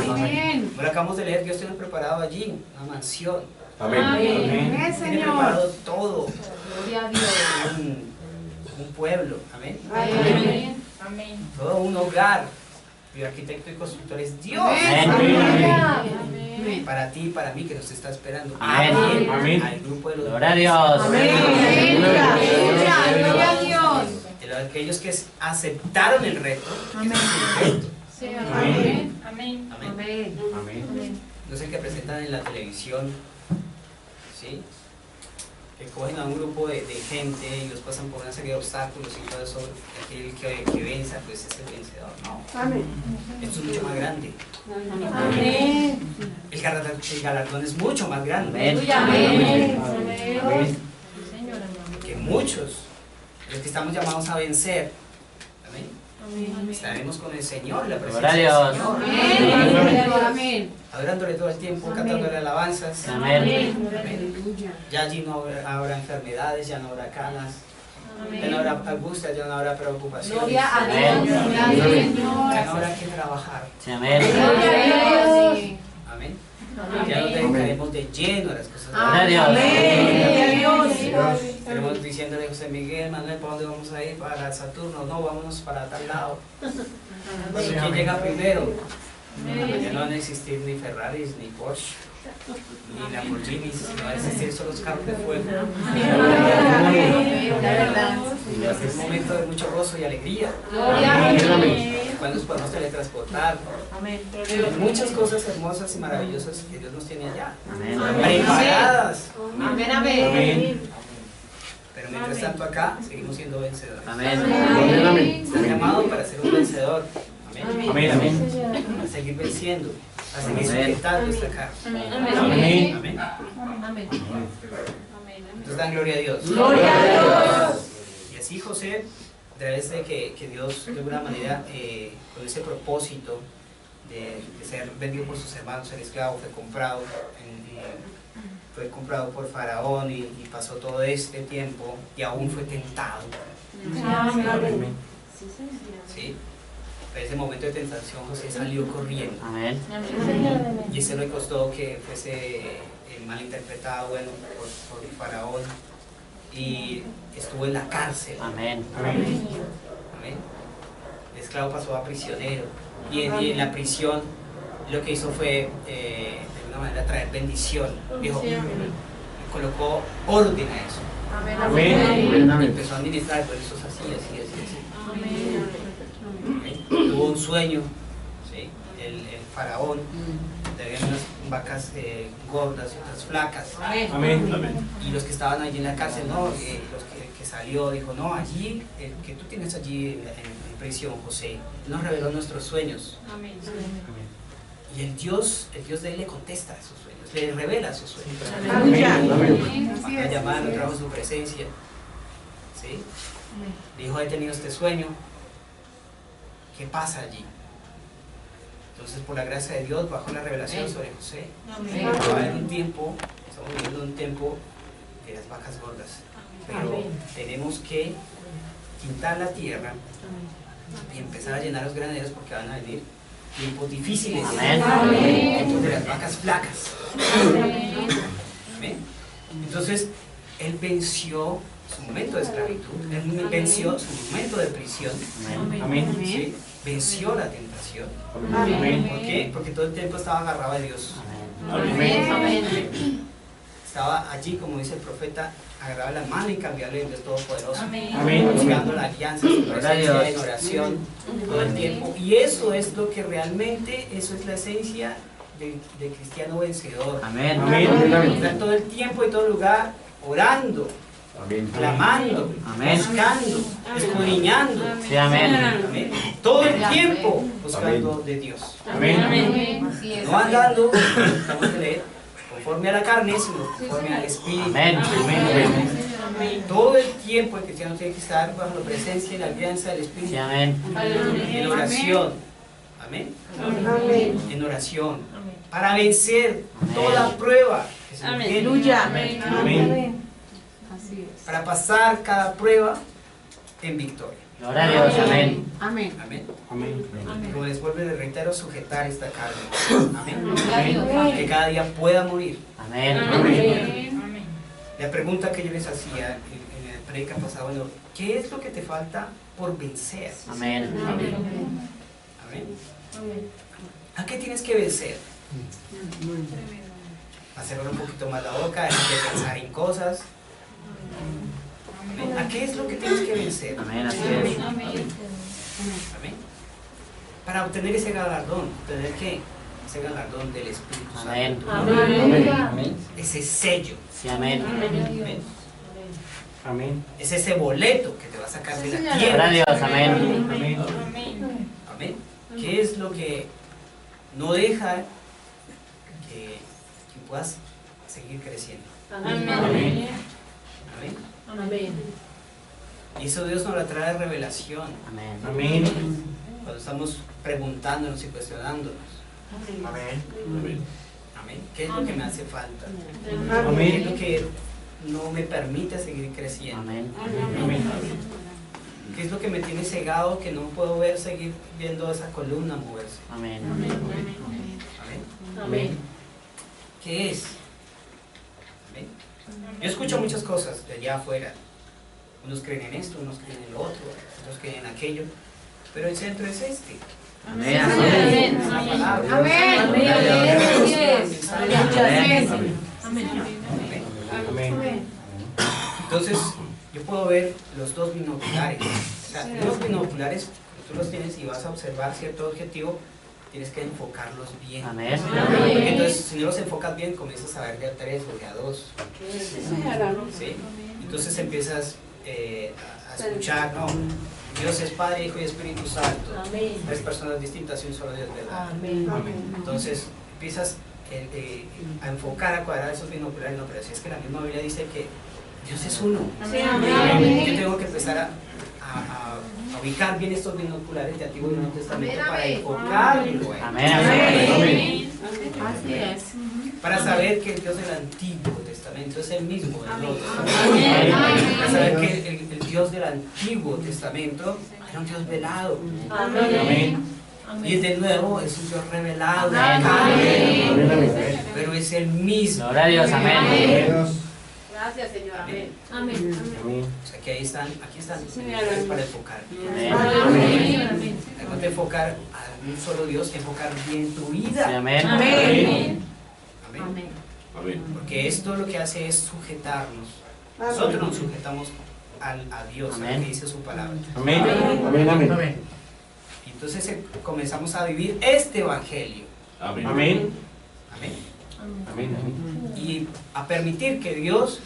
Amén. Ahora acabamos de leer, Dios tiene preparado allí una mansión, Amén. Amén, tiene Señor. preparado todo, Gloria a Dios. un pueblo, amén. Amén. Amén. Todo un hogar. El arquitecto y constructor es Dios. Amén. Para ti y para mí que nos está esperando. Amén. Amén. Amén. Al grupo de los Gloria a Dios. Gloria a Dios. de aquellos que aceptaron el reto. Amén. Amén. Amén. Amén. Amén. No es el que presentan en la televisión, ¿sí? Que cogen a un grupo de gente y los pasan por una serie de obstáculos y todo eso, aquel que venza, pues es el vencedor. No, Amén. esto es mucho más grande. Amén. El galardón es mucho más grande. Amén. Amén. Que muchos, los que estamos llamados a vencer, amén, Amén. estaremos con el Señor, la Gloria presencia a del Dios. Señor, Amén. adorándole todo el tiempo, cantándole alabanzas. Amén. Amén. Ya allí no habrá enfermedades, ya no habrá canas, ya no habrá angustia, ya no habrá preocupaciones, Gloria a Amén. Dios. ya no habrá que trabajar. Amén. Amén. Ya nos dedicaremos de lleno a las cosas de Gloria a Dios. Estaremos diciéndole a José Miguel, Manuel, ¿para dónde vamos a ir? Para Saturno, no, vámonos para tal lado. ¿Quién llega primero? Ya no van a existir ni Ferraris, ni Porsche, ni Lamborghinis, no van a existir solo los carros de fuego. Es un momento de mucho gozo y alegría, cuando nos podemos teletransportar. Hay muchas cosas hermosas y maravillosas que Dios nos tiene allá, Amén. preparadas. Amén. Amén. Amén. Pero mientras tanto acá seguimos siendo vencedores. Amén. Estás llamado para ser un vencedor. Amén. Amén. Amén. A seguir venciendo, a seguir Amén. sujetando esta carga. Amén. Amén. Entonces dan gloria a Dios. Y así José, a través de que Dios de alguna manera, con ese propósito de ser vendido por sus hermanos, ser esclavo, fue comprado por Faraón y pasó todo este tiempo y aún fue tentado. ¿Sí? En ese momento de tentación José salió corriendo Amén. y eso le costó que fuese malinterpretado, bueno, por Faraón, y estuvo en la cárcel. Amén. Amén. El esclavo pasó a prisionero y en la prisión lo que hizo fue de alguna manera traer bendición. Dijo, colocó orden a eso. Amén. Empezó a administrar, por eso es así. Tuvo un sueño, ¿sí? El faraón, había unas vacas gordas y otras flacas. Amén. Y los que estaban allí en la cárcel, no, los que salió, dijo, no, allí, que tú tienes allí en prisión, José, nos reveló nuestros sueños. Y el Dios de él le contesta a esos sueños, le revela sus sueños. La llamada lo trajo a su presencia. ¿Sí? Dijo, he tenido este sueño. ¿Qué pasa allí? Entonces, por la gracia de Dios, bajó la revelación sobre José. Va a haber un tiempo, estamos viviendo un tiempo de las vacas gordas, pero tenemos que quitar la tierra y empezar a llenar los graneros porque van a venir tiempos difíciles, tiempos de las vacas flacas. Amén. Entonces, él venció su momento de esclavitud, él venció su momento de prisión. Amén. ¿Sí? Venció la tentación. Amén. ¿Por qué? Porque todo el tiempo estaba agarrado a Dios. Amén. Estaba allí, como dice el profeta, agarrado a la mano y cambiarle a Dios Todopoderoso. Amén. Buscando la alianza, su presencia Dios. en oración todo el tiempo. Y eso es lo que realmente, eso es la esencia de cristiano vencedor. Amén. Estar todo el tiempo y todo lugar orando, Amén. clamando, Amén. buscando, escudriñando. Sí, amén. Amén. Todo el tiempo buscando de Dios. Amén. Así es. No andando, estamos de leer, conforme a la carne, sino conforme al Espíritu. Amén. Amén. Todo el tiempo el cristiano tiene que estar bajo la presencia y la alianza del Espíritu. Sí, amén. En oración. Amén. En oración. Para vencer toda prueba que se nos viene. Amén. Así es. Para pasar cada prueba en victoria. Gloria a Dios. Amén. Amén. Amén. Amén. Como les vuelvo y les reitero, sujetar esta carne. Amén. Gloria a Dios. Que cada día pueda morir. Amén. La pregunta que yo les hacía en el predica pasado, bueno, ¿qué es lo que te falta por vencer? Amén. Amén. ¿A qué tienes que vencer? A cerrar un poquito más la boca, dejar de pensar en cosas. Amén. ¿A qué es lo que tienes que vencer? Amén. Así es. Amén. Para obtener ese galardón, ¿obtener qué? Ese galardón del Espíritu Amén. Santo. Amén. Ese sello. Sí, amén. Amén. Amén. Es ese boleto que te va a sacar de la Gloria a tierra. Dios. Amén. Amén. ¿Qué es lo que no deja que puedas seguir creciendo? Amén. Amén. Y eso Dios nos lo trae de revelación. Amén. Amén. Cuando estamos preguntándonos y cuestionándonos. Amén. Amén. ¿Qué es lo que me hace falta? ¿Qué es Amén. lo que no me permite seguir creciendo? Amén. Amén. ¿Qué es lo que me tiene cegado que no puedo ver, seguir viendo esa columna moverse? Amén. Amén. ¿Qué es? Amén. Yo escucho muchas cosas de allá afuera. Unos creen en esto, unos creen en lo otro, otros creen en aquello. Pero el centro es este. Amén. Es la palabra. Amén. Así es. Amén. Entonces, yo puedo ver los dos binoculares. O sea, los binoculares, tú los tienes y vas a observar cierto objetivo, tienes que enfocarlos bien. Amén. Porque entonces, si no los enfocas bien, comienzas a ver de a 3 o de a 2. ¿Sí? Entonces empiezas a escuchar, no, Dios es Padre, Hijo y Espíritu Santo. Tres personas distintas y un solo Dios, ¿verdad? Entonces empiezas a enfocar, a cuadrar esos binoculares. No, pero si es que la misma Biblia dice que Dios es uno. Yo tengo que empezar a ubicar bien estos binoculares de Antiguo y Nuevo Testamento para enfocarlo. Amén. Amén. Así es. Para saber que el Dios del Antiguo Testamento es el mismo del Nuevo Testamento. Para saber que el Dios del Antiguo Testamento era un Dios velado. Amén. Y el del Nuevo es un Dios revelado. Amén. Pero es el mismo. Gloria a Dios. Amén. Gracias, Señor. Amén. Amén. O sea que aquí están binoculares para enfocar. Amén. Además de enfocar a un solo Dios, enfocar bien tu Sí, vida. amén. Amén. Amén. Porque esto lo que hace es sujetarnos. Nosotros nos sujetamos a Dios, a lo Amén. que dice su palabra. Amén. Amén. Y entonces comenzamos a vivir este evangelio. Amén. Amén. Amén. Y a permitir que Dios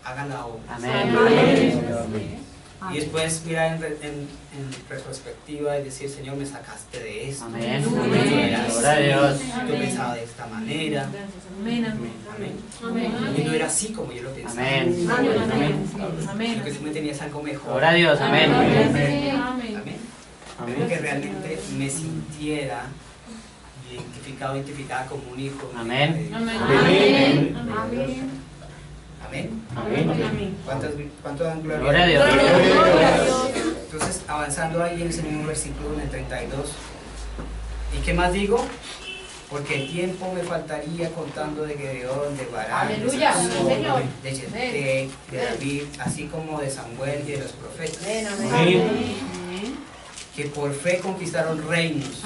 haga la obra. Amén. Y después mirar en retrospectiva y decir, Señor, me sacaste de esto. Amén. Gloria Gloria a Dios. Yo pensaba de esta manera. Amén. Y no era así como yo lo pensaba. Amén. Lo que tú me tenías algo mejor. Gloria a Dios. Amén. Amén. Pero que realmente me sintiera identificada como un hijo. Amén. de Dios. Amén. Amén. ¿Cuánto dan gloria? Gloria a Dios. Entonces, avanzando ahí en ese mismo versículo, en el 32. ¿Y qué más digo? Porque el tiempo me faltaría contando de Gedeón, de Barak, de Aleluya, Sansón, Señor. de Jefté, de David, así como de Samuel y de los profetas, que por fe conquistaron reinos,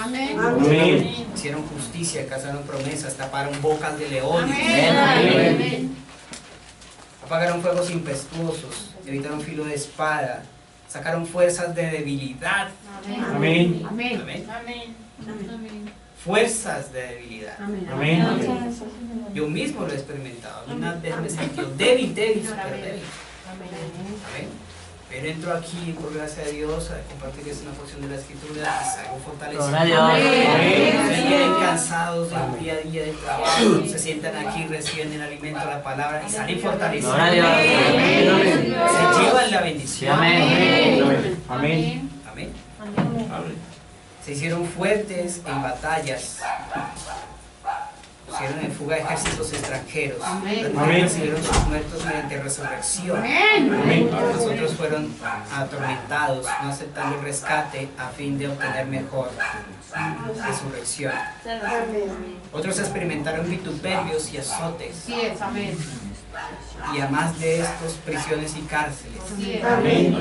hicieron justicia, alcanzaron promesas, taparon bocas de leones, apagaron fuegos impetuosos, evitaron filo de espada, sacaron fuerzas de debilidad. Amén. Amén. fuerzas de debilidad. Amén. Yo mismo lo he experimentado. Una vez me sentí débil, súper débil. Amén. Pero entro aquí, por gracia de Dios, a compartirles una porción de la Escritura y salgo fortalecido. Gloria a Dios. Se vienen cansados del día a día del trabajo, se sientan aquí, reciben el alimento, la palabra y salen fortalecidos. Gloria a Dios. Se llevan la bendición. Amén. Amén. Amén. Amén. Se hicieron fuertes en batallas. Pusieron en fuga ejércitos extranjeros. Amén. Recibieron sus muertos mediante resurrección. Amén. Los otros fueron atormentados, no aceptando el rescate a fin de obtener mejor resurrección. Otros experimentaron vituperios y azotes. Así es, amén. Y además de estos, prisiones y cárceles. Así es. Amén.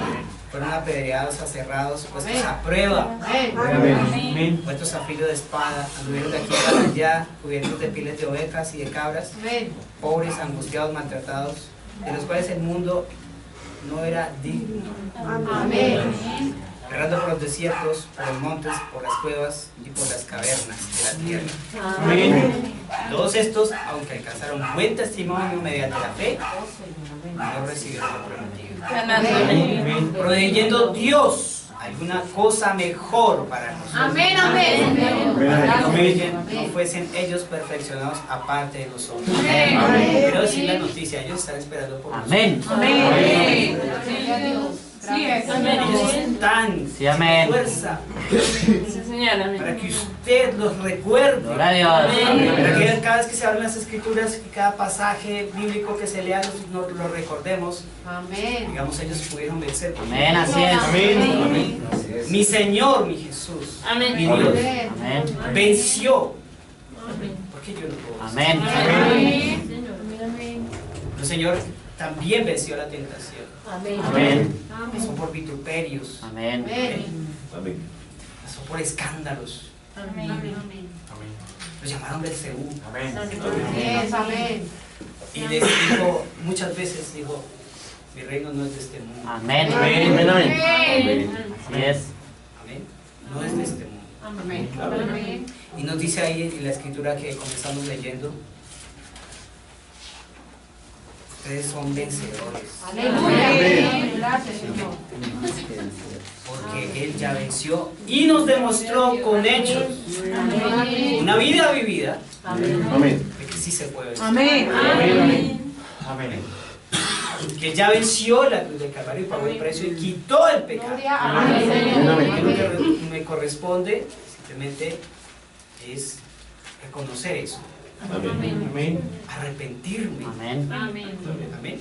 Fueron apedreados, aserrados, puestos a prueba, Amén. puestos a filo de espada, anduvieron de aquí para allá, cubiertos de pieles de ovejas y de cabras, Amén. pobres, angustiados, maltratados, de los cuales el mundo no era digno. Amén. Errando por los desiertos, por los montes, por las cuevas y por las cavernas de la tierra. Amén. Todos estos, aunque alcanzaron buen testimonio mediante la fe, no recibieron lo prometido. Amén. Proveyendo Dios alguna cosa mejor para nosotros. Amén, amén. No fuesen ellos perfeccionados aparte de nosotros. Amén. Quiero decir la noticia, ellos están esperando por nosotros. Amén. Amén. Gloria a Dios. Sí, es. Ellos están Sí, amén. fuerza Sí, señor, amén. para que usted los recuerde. Gloria a Dios. Para que cada vez que se hablan las escrituras, que cada pasaje bíblico que se lea lo recordemos. Amén. Digamos, ellos pudieron vencer. Amén, así es. Amén. Mi Señor, mi Jesús, Amén. mi Dios, Amén. Amén. venció. ¿Por qué yo no puedo? Amén. El Señor también venció la tentación. Amén. Pasó por vituperios, Amén. Amén. pasó por escándalos. Amén. Los llamaron Belcebú. Amén. Yes, amén. Y les dijo, muchas veces dijo, mi reino no es de este mundo. Amén. Amén. Amén. Así es. Amén. No es de este mundo. Amén. Amén. Y nos dice ahí en la escritura que comenzamos leyendo, ustedes son vencedores. Aleluya. Amén. Gracias, Señor. Porque Él ya venció y nos demostró con hechos, Amén. una vida vivida, Amén. de que sí se puede vencer. Amén. Amén. Amén. Que ya venció la cruz del Calvario y pagó el precio y quitó el pecado. Gloria a Amén. Dios. A mí lo que me corresponde simplemente es reconocer eso, Amén. Amén. arrepentirme. Amén. Amén. Amén.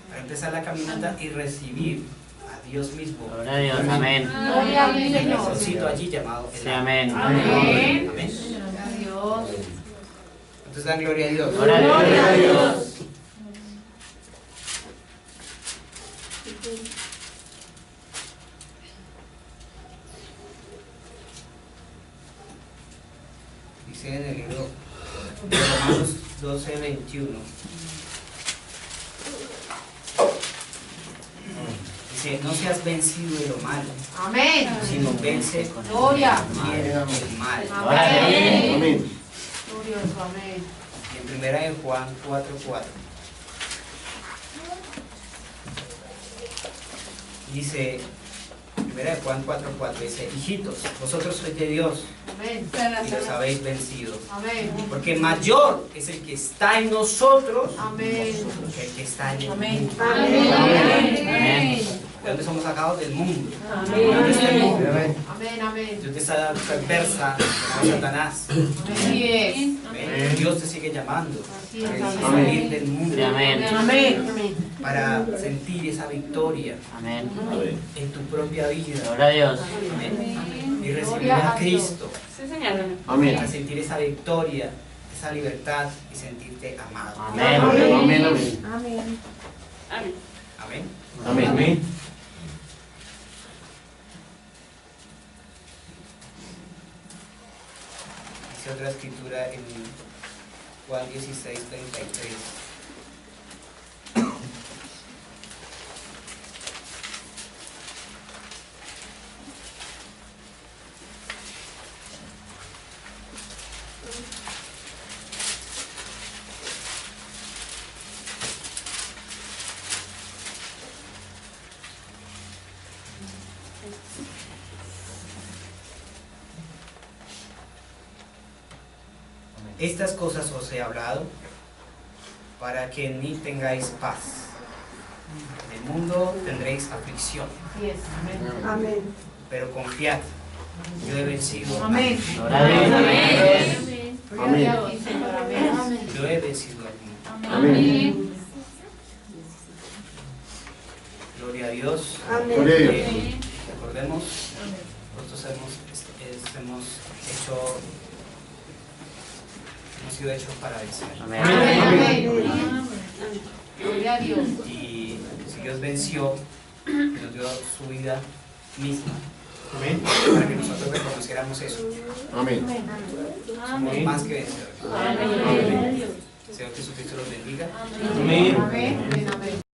Para empezar la caminata y recibir a Dios mismo. Gloria a Dios. Amén. Gloria a Dios, El Señor. corazoncito allí llamado el Sí, alma. amén. Amén. Amén. Gloria a Dios. Entonces dan gloria a Dios. Gloria a Dios. Dice en el libro de Romanos 12:21. Dice, no seas vencido de lo malo, Amén. sino vence Gloria. bien el mal. Amén. Amén. Glorioso, amén. Y en primera de Juan 4:4 dice, primera de Juan 4:4 dice, hijitos, vosotros sois de Dios Amén. y los habéis vencido. Amén. Porque mayor es el que está en nosotros Amén. que el que está en el Amén. mundo. Amén. ¿De dónde somos sacados? Del mundo. Amén. ¿De dónde está el mundo? Amén, amén. Dios te está perversa como Satanás. Así es. Amén. Dios te sigue llamando Así para es, salir amén. del mundo, Sí, amén. Amén. para sentir esa victoria Amén. Amén. en tu propia vida. Gloria a Dios. Amén. Y recibir a Cristo Sí, señor. Amén. para sentir esa victoria, esa libertad y sentirte amado. Amén. Amén. Amén. Amén. Amén. Amén. Amén. Dice otra escritura en Juan 16:33. Estas cosas os he hablado para que en mí tengáis paz. En el mundo tendréis aflicción, Así es. Amén. Amén. pero confiad, yo he vencido. Amén. Gloria a Dios. Gloria a ti, Señor. Amén. Yo he vencido al mundo. Amén. Gloria a Dios. Amén. Gloria a Dios. Recordemos, nosotros hemos sido hechos para vencer. Amén. Amén. Gloria a Dios. Y si Dios venció, nos dio su vida misma Amén. para que nosotros reconociéramos eso. Amén. Somos más que vencedores. Amén. Señor Jesucristo los bendiga. Amén. Amén. Amén.